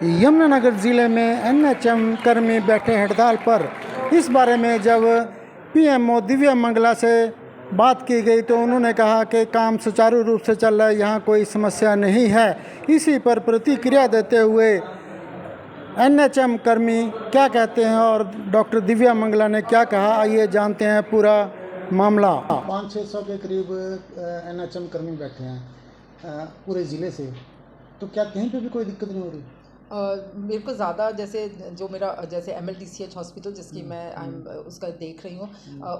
यमुनानगर ज़िले में एनएचएम कर्मी बैठे हड़ताल पर। इस बारे में जब पीएमओ दिव्या मंगला से बात की गई तो उन्होंने कहा कि काम सुचारू रूप से चल रहा है, यहाँ कोई समस्या नहीं है। इसी पर प्रतिक्रिया देते हुए एनएचएम कर्मी क्या कहते हैं और डॉक्टर दिव्या मंगला ने क्या कहा, आइए जानते हैं पूरा मामला। 500-600 के करीब एनएचएम कर्मी बैठे हैं पूरे ज़िले से, तो क्या कहीं पे भी कोई दिक्कत नहीं हो रही? मेरे को ज़्यादा जैसे जो मेरा जैसे MLTCH हॉस्पिटल जिसकी मैं उसका देख रही हूँ,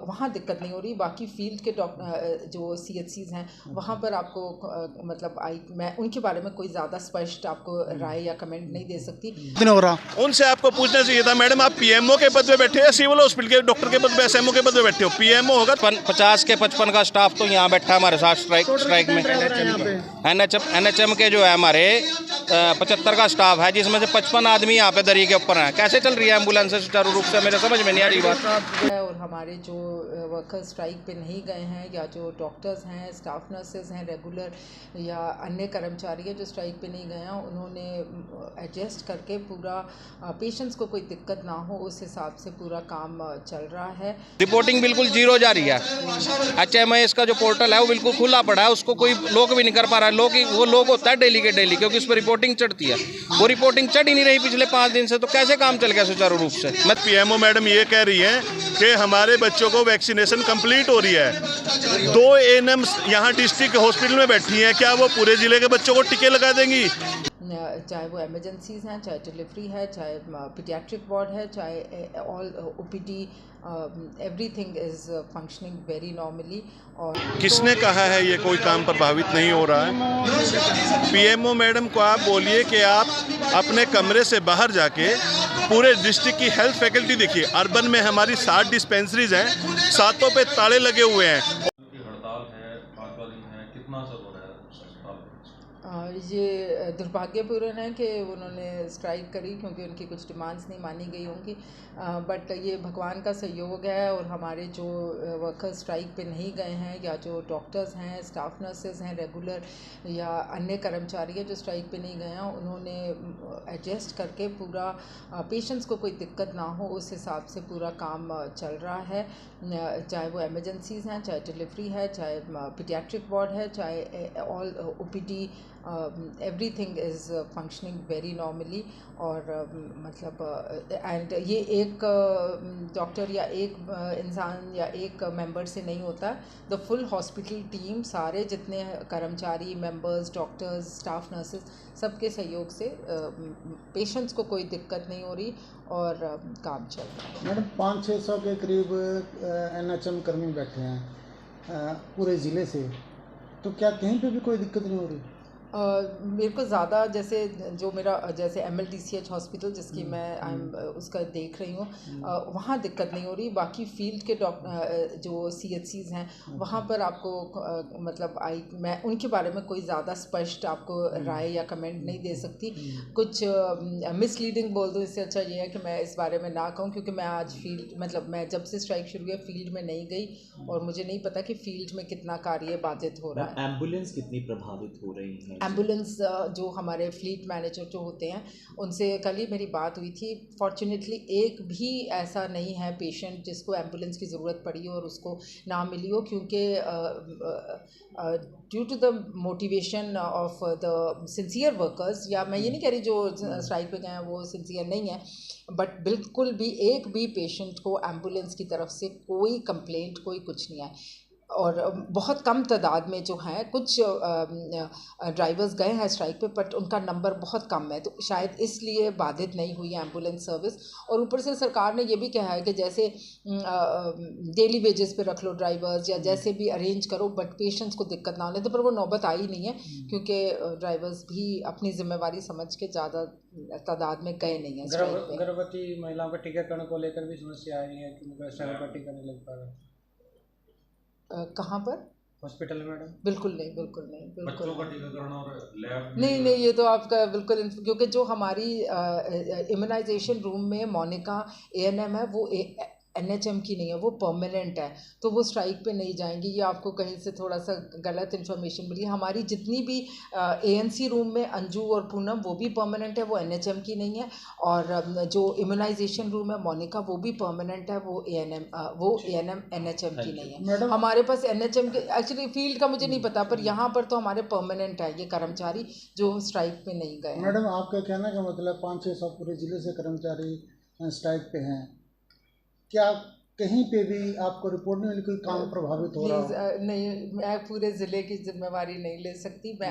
वहाँ दिक्कत नहीं हो रही। बाकी फील्ड के जो CHCs हैं वहाँ पर आपको मतलब मैं उनके बारे में कोई ज़्यादा स्पष्ट आपको राय या कमेंट नहीं दे सकती। उनसे आपको पूछना चाहिए था, मैडम आप PMO के पद पे बैठे हो, सिविल हॉस्पिटल के डॉक्टर के पद पे, SMO के पद पे बैठे हो। PMO होगा 50 के 55 का स्टाफ तो यहाँ बैठा है हमारे साथ स्ट्राइक में। NHM के जो है हमारे 75 का स्टाफ है, जिसमें से 55 आदमी यहाँ पे दरी के ऊपर हैं। कैसे चल रही है एम्बुलेंस सुचारू रूप से, मेरे समझ में नहीं आ रही बात। और हमारे जो वर्कर्स स्ट्राइक पे नहीं गए हैं या जो डॉक्टर्स हैं, स्टाफ नर्सेज हैं रेगुलर, या अन्य कर्मचारी हैं जो स्ट्राइक पे नहीं गए हैं, उन्होंने एडजस्ट करके पूरा पेशेंट्स को कोई दिक्कत ना हो उस हिसाब से पूरा काम चल रहा है। रिपोर्टिंग बिल्कुल जीरो जा रही है। HMIS का जो पोर्टल है वो बिल्कुल खुला पड़ा है, उसको कोई लोग भी नहीं कर पा रहा है। वो लोग होता है डेली के डेली, क्योंकि उस पर रिपोर्टिंग चढ़ती है, वो रिपोर्टिंग चढ़ ही नहीं रही पिछले 5 दिन से, तो कैसे काम चल गया सुचारू रूप से। PMO मैडम ये कह रही हैं कि हमारे बच्चों को वैक्सीनेशन कंप्लीट हो रही है। 2 ANM यहाँ डिस्ट्रिक्ट हॉस्पिटल में बैठी हैं, क्या वो पूरे जिले के बच्चों को टीके लगा देंगी? चाहे वो इमरजेंसीज हैं, चाहे डिलीवरी है, चाहे पीडियाट्रिक वार्ड है, चाहे all OPD, everything is functioning very normally. और किसने कहा है ये कोई काम प्रभावित नहीं हो रहा है? PMO मैडम को आप बोलिए कि आप अपने कमरे से बाहर जाके पूरे डिस्ट्रिक्ट की हेल्थ फैकल्टी देखिए। अर्बन में हमारी 60 डिस्पेंसरीज हैं, 7 पे ताले लगे हुए हैं। हड़ताल है, 5वां दिन है, कितना असर हो रहा है अस्पताल पर? ये दुर्भाग्यपूर्ण है कि उन्होंने स्ट्राइक करी क्योंकि उनकी कुछ डिमांड्स नहीं मानी गई होंगी, बट ये भगवान का सहयोग है। और हमारे जो वर्कर्स स्ट्राइक पे नहीं गए हैं या जो डॉक्टर्स हैं, स्टाफ नर्सेज हैं रेगुलर, या अन्य कर्मचारी हैं जो स्ट्राइक पे नहीं गए हैं, उन्होंने एडजस्ट करके पूरा पेशेंट्स को कोई दिक्कत ना हो उस हिसाब से पूरा काम चल रहा है। चाहे वो इमरजेंसीज हैं, चाहे डिलीवरी है, चाहे पीडियाट्रिक वार्ड है, चाहे all OPD, everything is functioning very normally. और मतलब एंड ये एक डॉक्टर या एक इंसान या एक मेंबर से नहीं होता, द फुल हॉस्पिटल टीम, सारे जितने कर्मचारी, मेंबर्स, डॉक्टर्स, स्टाफ नर्सेज, सबके सहयोग से पेशेंट्स को कोई दिक्कत नहीं हो रही और काम चल रहा है। मैडम 500-600 के करीब एनएचएम कर्मी बैठे हैं पूरे ज़िले से, तो क्या कहीं पे भी कोई दिक्कत नहीं हो रही? मेरे को ज़्यादा जैसे जो मेरा जैसे MLTCH हॉस्पिटल जिसकी मैं उसका देख रही हूँ, वहाँ दिक्कत नहीं हो रही। बाकी फील्ड के जो CHCs हैं वहाँ पर आपको मतलब मैं उनके बारे में कोई ज़्यादा स्पष्ट आपको राय या कमेंट नहीं दे सकती। कुछ मिसलीडिंग बोल दूँ, इससे अच्छा ये है कि मैं इस बारे में ना कहूँ, क्योंकि मैं आज फील्ड मतलब मैं जब से स्ट्राइक शुरू हुई फील्ड में नहीं गई और मुझे नहीं पता कि फील्ड में कितना कार्य बाधित हो रहा है। एम्बुलेंस कितनी प्रभावित हो रही है? एम्बुलेंस जो हमारे फ्लीट मैनेजर जो होते हैं उनसे कल ही मेरी बात हुई थी। फॉर्चुनेटली एक भी ऐसा नहीं है पेशेंट जिसको एम्बुलेंस की ज़रूरत पड़ी हो और उसको ना मिली हो, क्योंकि due to the motivation of the sincere workers, या मैं ये नहीं कह रही जो स्ट्राइक पे गए हैं वो सिंसियर नहीं है, बट बिल्कुल भी एक भी पेशेंट को एम्बुलेंस की तरफ से कोई कंप्लेंट, कोई कुछ नहीं है। और बहुत कम तादाद में जो हैं कुछ ड्राइवर्स गए हैं स्ट्राइक पे, बट उनका नंबर बहुत कम है, तो शायद इसलिए बाधित नहीं हुई है एम्बुलेंस सर्विस। और ऊपर से सरकार ने ये भी कहा है कि जैसे डेली वेजेस पे रख लो ड्राइवर्स या जैसे भी अरेंज करो, बट पेशेंट्स को दिक्कत ना होने दो। पर वो नौबत आई नहीं है क्योंकि ड्राइवर्स भी अपनी जिम्मेवारी समझ के ज़्यादा तादाद में गए नहीं हैं स्ट्राइक पे। गर्भवती महिलाओं का टीकाकरण को लेकर भी समस्या आई है कि उनका समय पर टीका नहीं लग पा रहा। कहाँ पर? हॉस्पिटल में मैडम? बिल्कुल नहीं, बिल्कुल नहीं। बच्चों का टीकाकरण और लैब नहीं, ये तो आपका बिल्कुल, क्योंकि जो हमारी इम्यूनाइजेशन रूम में मोनिका ANM है वो एनएचएम की नहीं है, वो परमानेंट है, तो वो स्ट्राइक पे नहीं जाएंगी। ये आपको कहीं से थोड़ा सा गलत इन्फॉर्मेशन मिली। हमारी जितनी भी एएनसी रूम में अंजू और पूनम वो भी परमानेंट है, वो एनएचएम की नहीं है। और जो इम्यूनाइजेशन रूम है मोनिका वो भी परमानेंट है, वो एएनएम एनएचएम की नहीं है। हमारे पास एनएचएम के एक्चुअली फील्ड का मुझे नहीं पता, पर यहाँ पर तो हमारे परमानेंट है ये कर्मचारी जो स्ट्राइक पे नहीं गए। मैडम आपका कहना का मतलब 500-600 पूरे ज़िले से कर्मचारी स्ट्राइक पे हैं, क्या कहीं पे भी आपको रिपोर्ट नहीं मिली कोई काम प्रभावित हो रहा है? नहीं, मैं पूरे ज़िले की जिम्मेवारी नहीं ले सकती। मैं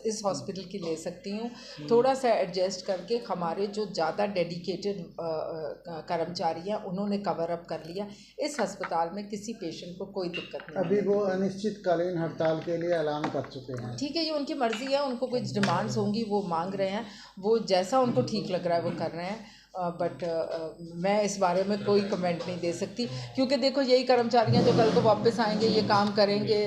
इस हॉस्पिटल की ले सकती हूँ, थोड़ा सा एडजस्ट करके। हमारे जो ज़्यादा डेडिकेटेड कर्मचारी हैं उन्होंने कवर अप कर लिया। इस अस्पताल में किसी पेशेंट को कोई दिक्कत नहीं। अभी वो अनिश्चितकालीन हड़ताल के लिए ऐलान कर चुके हैं। ठीक है, ये उनकी मर्ज़ी है, उनको कुछ डिमांड्स होंगी वो मांग रहे हैं, वो जैसा उनको ठीक लग रहा है वो कर रहे हैं। बट मैं इस बारे में कोई कमेंट नहीं दे सकती, क्योंकि देखो यही कर्मचारी हैं जो कल को वापस आएंगे, ये काम करेंगे।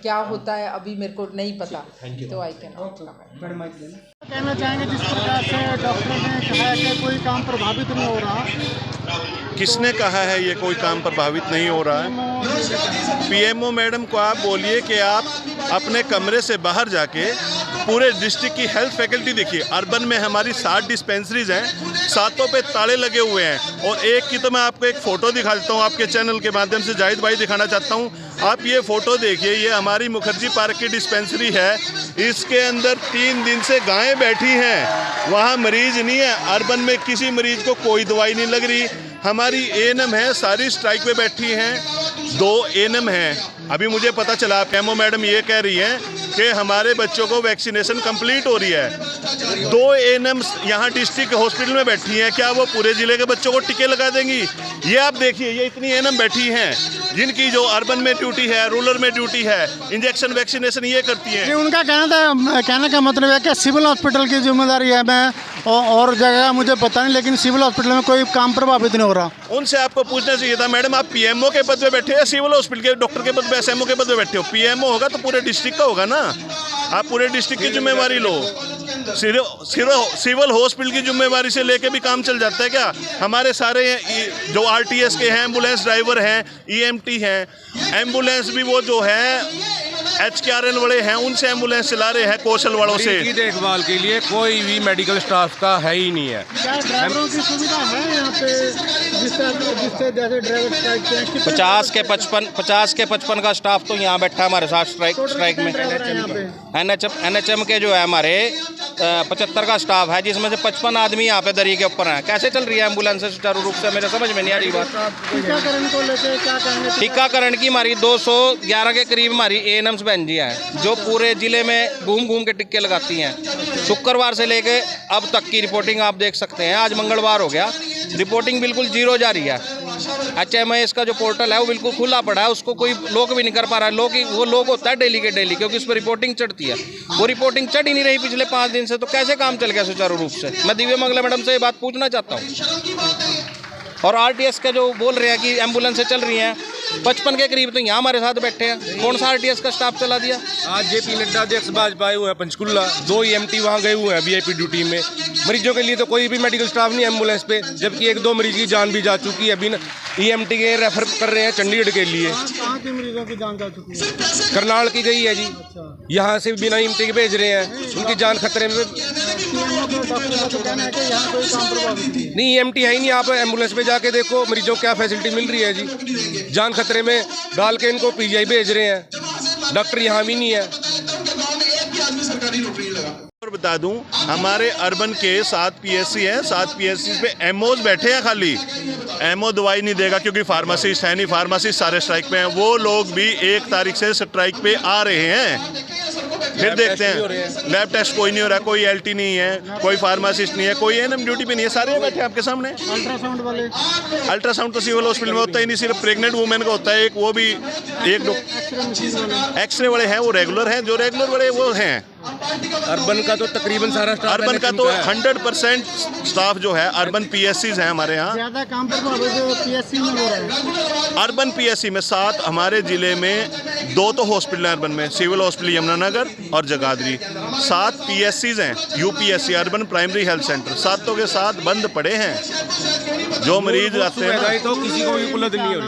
क्या होता है अभी मेरे को नहीं पता, तो आई कैन नॉट कमेंट। कहना चाहेंगे जिस प्रकार से डॉक्टर ने कहा है कि कोई काम प्रभावित नहीं हो रहा। किसने कहा है ये कोई काम प्रभावित नहीं हो रहा है? पीएमओ मैडम को आप बोलिए कि आप अपने कमरे से बाहर जाके पूरे डिस्ट्रिक्ट की हेल्थ फैकल्टी देखिए। अर्बन में हमारी 7 डिस्पेंसरीज हैं, 7 पे ताले लगे हुए हैं। और एक की तो मैं आपको एक फ़ोटो दिखा देता हूँ आपके चैनल के माध्यम से, जाहिद भाई दिखाना चाहता हूँ। आप ये फ़ोटो देखिए, ये हमारी मुखर्जी पार्क की डिस्पेंसरी है। इसके अंदर 3 दिन से गायें बैठी हैं, वहाँ मरीज़ नहीं है। अर्बन में किसी मरीज़ को कोई दवाई नहीं लग रही। हमारी एएनएम है, सारी स्ट्राइक पे बैठी हैं। 2 एएनएम हैं। अभी मुझे पता चला पीएमओ मैडम ये कह रही हैं कि हमारे बच्चों को वैक्सीनेशन कंप्लीट हो रही है। 2 एएनएम यहाँ डिस्ट्रिक्ट हॉस्पिटल में बैठी हैं, क्या वो पूरे ज़िले के बच्चों को टीके लगा देंगी? ये आप देखिए, ये इतनी एएनएम बैठी हैं जिनकी जो अर्बन में ड्यूटी है, रूरल में ड्यूटी है, इंजेक्शन वैक्सीनेशन ये करती हैं। उनका कहने का मतलब है कि सिविल हॉस्पिटल की जिम्मेदारी है। मैं और जगह मुझे पता नहीं, लेकिन सिविल हॉस्पिटल में कोई काम प्रभावित नहीं हो रहा। उनसे आपको पूछना चाहिए था मैडम, आप पीएमओ के पद पे बैठे हो या सिविल हॉस्पिटल के डॉक्टर के पद पे, एसएमओ के पद पे बैठे हो? पीएमओ होगा तो पूरे डिस्ट्रिक्ट का होगा ना, आप पूरे डिस्ट्रिक्ट की जिम्मेवारी लो। सिविल हॉस्पिटल की जिम्मेवारी से लेके भी काम चल जाता है क्या? हमारे सारे जो आरटीएस के हैं, एम्बुलेंस ड्राइवर हैं, ईएमटी हैं, एम्बुलेंस भी वो जो है HKRN वाले हैं, उनसे एम्बुलेंस चला रहे हैं, कौशल वालों से। की देखभाल के लिए कोई भी मेडिकल स्टाफ का है ही नहीं है। क्या ड्राइवरों की सुविधा है यहाँ पे? जिससे जैसे ड्राइवर स्ट्राइक पे 50 के 55 का स्टाफ तो यहाँ बैठा है हमारे साथ स्ट्राइक में। एनएचएम के जो है हमारे 75 का स्टाफ है, जिसमें से 55 आदमी यहाँ पे दरी के ऊपर हैं। कैसे चल रही है एम्बुलेंस सुचारू रूप से? मेरे समझ में नहीं आ रही बात। टीकाकरण को लेकर क्या कहेंगे? टीकाकरण की हमारी 211 के करीब हमारी एएनएम्स बहन जी हैं, जो पूरे ज़िले में घूम घूम के टिक्के लगाती हैं। शुक्रवार से लेके अब तक की रिपोर्टिंग आप देख सकते हैं। आज मंगलवार हो गया, रिपोर्टिंग बिल्कुल 0 जा रही है। HMIS का जो पोर्टल है वो बिल्कुल खुला पड़ा है, उसको कोई लोग भी नहीं कर पा रहा है। वो लोग होता है डेली के डेली, क्योंकि उस पर रिपोर्टिंग चढ़ती है। वो रिपोर्टिंग चढ़ ही नहीं रही पिछले 5 दिन से, तो कैसे काम चल गया सुचारू रूप से? मैं दिव्य मंगला मैडम से ये बात पूछना चाहता हूँ। और आरटीएस का जो बोल रहे हैं कि एम्बुलेंसें चल रही हैं, 55 के करीब तो यहाँ हमारे साथ बैठे हैं। कौन सा आरटीएस का स्टाफ चला दिया? आज JP नड्डा अध्यक्ष भाजपा आए हुए हैं पंचकुला, 2 EMT वहाँ गए हुए हैं VIP ड्यूटी में। मरीजों के लिए तो कोई भी मेडिकल स्टाफ नहीं एम्बुलेंस पे, जबकि 1-2 मरीज की जान भी जा चुकी है। अभी EMT के रेफर कर रहे हैं चंडीगढ़ के लिए। कहाँ के मरीजों की जान जा चुकी है? करनाल की गई है जी। यहाँ से बिना EMT के भेज रहे हैं, उनकी जान खतरे में। नहीं, EMT है ही नहीं। आप एम्बुलेंस पे जाके देखो मरीजों को क्या फैसिलिटी मिल रही है जी। जान खतरे में डाल के इनको PGI भेज रहे हैं। डॉक्टर यहाँ भी नहीं है। और बता दूं, हमारे अर्बन के 7 PSC हैं, 7 PSC पे MOs बैठे हैं। खाली MO दवाई नहीं देगा क्योंकि फार्मासिस्ट है नहीं, फार्मासिस्ट सारे स्ट्राइक पे हैं। वो लोग भी 1 तारीख से स्ट्राइक पे आ रहे हैं। फिर देखते हैं, लैब टेस्ट कोई नहीं हो रहा, कोई LT नहीं है, कोई फार्मासिस्ट नहीं है, कोई ANM ड्यूटी पे नहीं है, सारे बैठे हैं आपके सामने। अल्ट्रासाउंड वाले? अल्ट्रासाउंड तो सिविल हॉस्पिटल में होता ही नहीं, सिर्फ प्रेग्नेंट वुमेन का होता है एक, वो भी एक। एक्सरे वाले हैं, वो रेगुलर हैं, जो रेगुलर वाले वो हैं। अर्बन का तो तकरीबन सारा स्टाफ अर्बन का NHM तो है। 100% स्टाफ जो है अर्बन PSCs हैं हमारे यहाँ। ज़्यादा काम प्रभावित PSC में हो रहा है। अर्बन PSC में 7 हमारे ज़िले में, 2 तो हॉस्पिटल हैं अर्बन में, सिविल हॉस्पिटल यमुनानगर और जगाधरी। 7 PSCs हैं, UPSC urban primary health centre, 7 के 7 बंद पड़े हैं। जो मरीज आते हैं ना, तो किसी को भी उपलब्ध नहीं हो रही।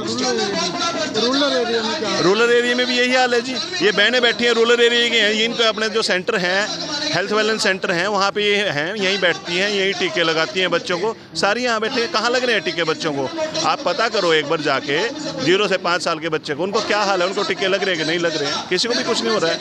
रूरल एरिया में क्या? रूरल एरिया में भी यही हाल है जी। ये बहनें बैठी हैं रूरल एरिया के हैं, इनके अपने जो सेंटर हैं, हेल्थ वेलनेस सेंटर हैं, वहाँ पे ये हैं, यहीं बैठती हैं, यहीं टीके लगाती हैं बच्चों को। सारी यहाँ बैठे हैं, कहाँ लग रहे हैं टीके बच्चों को? आप पता करो एक बार जाके 0 से 5 साल के बच्चे को, उनको क्या हाल है, उनको टीके लग रहे हैं कि नहीं लग रहे हैं? किसी को भी कुछ नहीं हो रहा है।